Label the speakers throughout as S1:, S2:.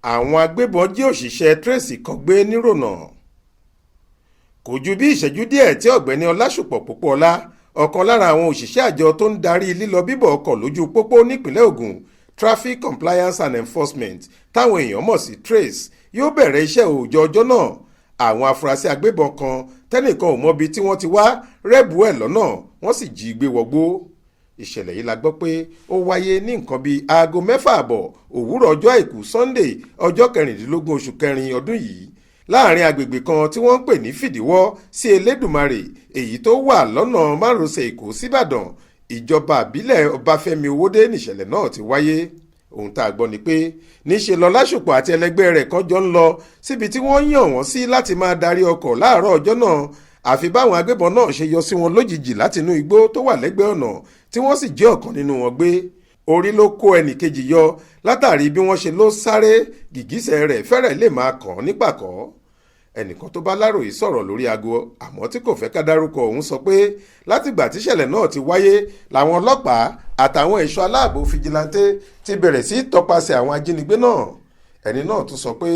S1: àwọn agbébọn jí òṣìṣẹ́ tracy kan gbé nírònà. kò ju bí ìṣẹ́jú díẹ̀ tí ọ̀gbẹ́ni ọlásùpọ̀ pópóọlá ọ̀kan lára àwọn òṣìṣẹ́ àjọ tó ń darí lílọ bíbọ̀ ọkọ̀ lójú pópó nípínlẹ̀ Ògùn traffic compliance and enforcement táwọn èèyàn mọ̀ sí trace yóò bẹ̀rẹ̀ iṣẹ́ òòjọ́ ọjọ́ náà. àwọn afurasí agbébọn kan tẹ́nìkan ò mọbi tí wọ́n ti wá rẹ́bù ẹ̀ lọ́nà wọ́n sì jí gbé wọgbó. ìṣẹ̀lẹ̀ yìí la gbọ́ pé ó wáyé ní nǹkan bíi aago 6:30 òwúrọ̀ ọjọ́ àìkú Sunday ọjọ́ 16 oṣù kẹrin ọdún yìí láàrin agbègbè kan tí wọ́n ń pè ní fìdíwọ́ sí elédùmarè èyí tó wà lọ́nà márosẹ̀ èkó síbàdàn ìjọba àbílẹ̀ ọbáfẹ́mi owódé nìṣẹ̀lẹ̀ náà ti wáyé. ohun tá a gbọ́ ni pé níṣe lọlásùpọ̀ àti ẹlẹgbẹ́ rẹ̀ kan jọ ń lọ síbi tí wọ́n yàn wọ́n sí láti máa darí ọkọ̀ láàárọ̀ ọjọ́ náà àfi báwọn agbébọn náà ṣe yọ sí wọn lójijì látinú igbó tó wà lẹ́gbẹ̀ẹ́ ọ̀nà tí wọ́n sì jí ọ̀kan nínú wọn gbé. orí ló kó ẹnì kejì yọ látàrí bí wọ́n ṣe ló sáré gìgísẹ̀ rẹ̀ fẹ́rẹ̀ lè máa kàn án nípàkọ́. ẹnìkan tó bá Láròyé sọ̀rọ̀ lórí aago àmọ́ tí kò fẹ́ ká dárúkọ òun sọ pé látìgbà tíṣẹ̀lẹ̀ náà ti wáyé làwọn ọlọ́pàá àtàwọn ẹ̀ṣọ́ aláàbò fìjìláńtẹ́ ti bẹ̀rẹ̀ sí tọpasẹ̀ àwọn ajínigbé náà. ẹni náà tún sọ pé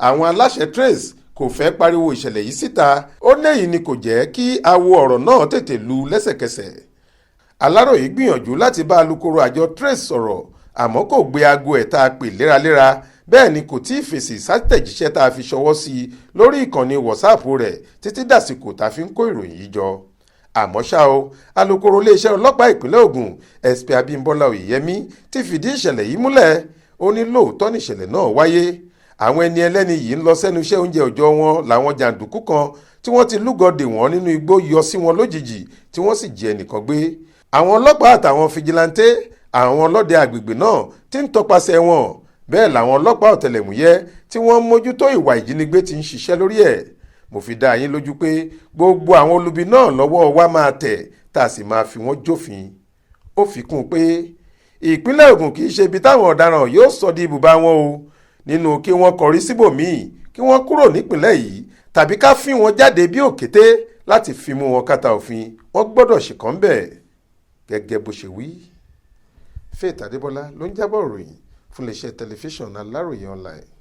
S1: àwọn aláṣẹ trace kò fẹ́ pariwo ìṣẹ̀lẹ̀ yìí síta ó léyìí ni kò jẹ́ kí awo ọ̀rọ̀ náà tètè lu lẹ́sẹ̀kẹsẹ̀. Aláròyé gbìyànjú láti bá alukoro àjọ trace sọ̀rọ̀ àmọ́ kò gbé aago ẹ̀ tá a pè léraléra bẹ́ẹ̀ ni kò tí ì fèsì sátẹ̀jíṣẹ́ tá a fi ṣọwọ́ sí i lórí ìkànnì WhatsApp rẹ̀ títí dàsìkò tá a fi ń kó ìròyìn yìí jọ. àmọ́ ṣá o alukoro iléeṣẹ́ ọlọ́pàá ìpínlẹ̀ Ògùn SP Abímbọ́lá Oyèyẹmí ti fìdí ìṣẹ̀lẹ̀ yìí múlẹ̀ ó ní lóòótọ́ nìṣẹ̀lẹ̀ náà wáyé. àwọn ẹni ẹlẹ́ni yìí ń lọ sẹ́nu iṣẹ́ oúnjẹ òòjọ́ wọn làwọn jàǹdùkú kan tí wọ́n ti lúgọ̀dè wọ́n nínú igbó yọ sí wọn lójijì tí wọ́n sì jí ẹnìkan gbé. àwọn ọlọ́pàá àtàwọn fìjìláńtẹ́ àwọn ọlọ́dẹ àgbègbè náà ti ń tọpasẹ̀ wọn bẹ́ẹ̀ làwọn ọlọ́pàá ọ̀tẹlẹ̀múyẹ́ tí wọ́n ń mójútó ìwà ìjínigbé ti ń ṣiṣẹ́ lórí ẹ̀. mo fi dá yín lójú pé gbogbo àwọn olubi náà lọ́wọ́ wa máa tẹ̀ tá a sì máa fi wọ́n jófin. ó fi kún un pé ìpínlẹ̀ Ògùn kì í ṣe ibi táwọn ọ̀daràn yóò sọ di ibùba wọn o nínú kí wọ́n kọrí síbòmíì kí wọ́n kúrò nípìnlẹ̀ yìí tàbí ká fín wọn jáde bí òkété láti fi mú wọn kàtà òfin wọ́n gbọ́dọ̀ ṣìkàn bẹ́ẹ̀ gẹ́gẹ́ bó ṣe wí. Faith Adébọ́lá ló ń jábọ̀ ròyìn fún iléeṣẹ́ tẹlifíṣàn Aláròyé online.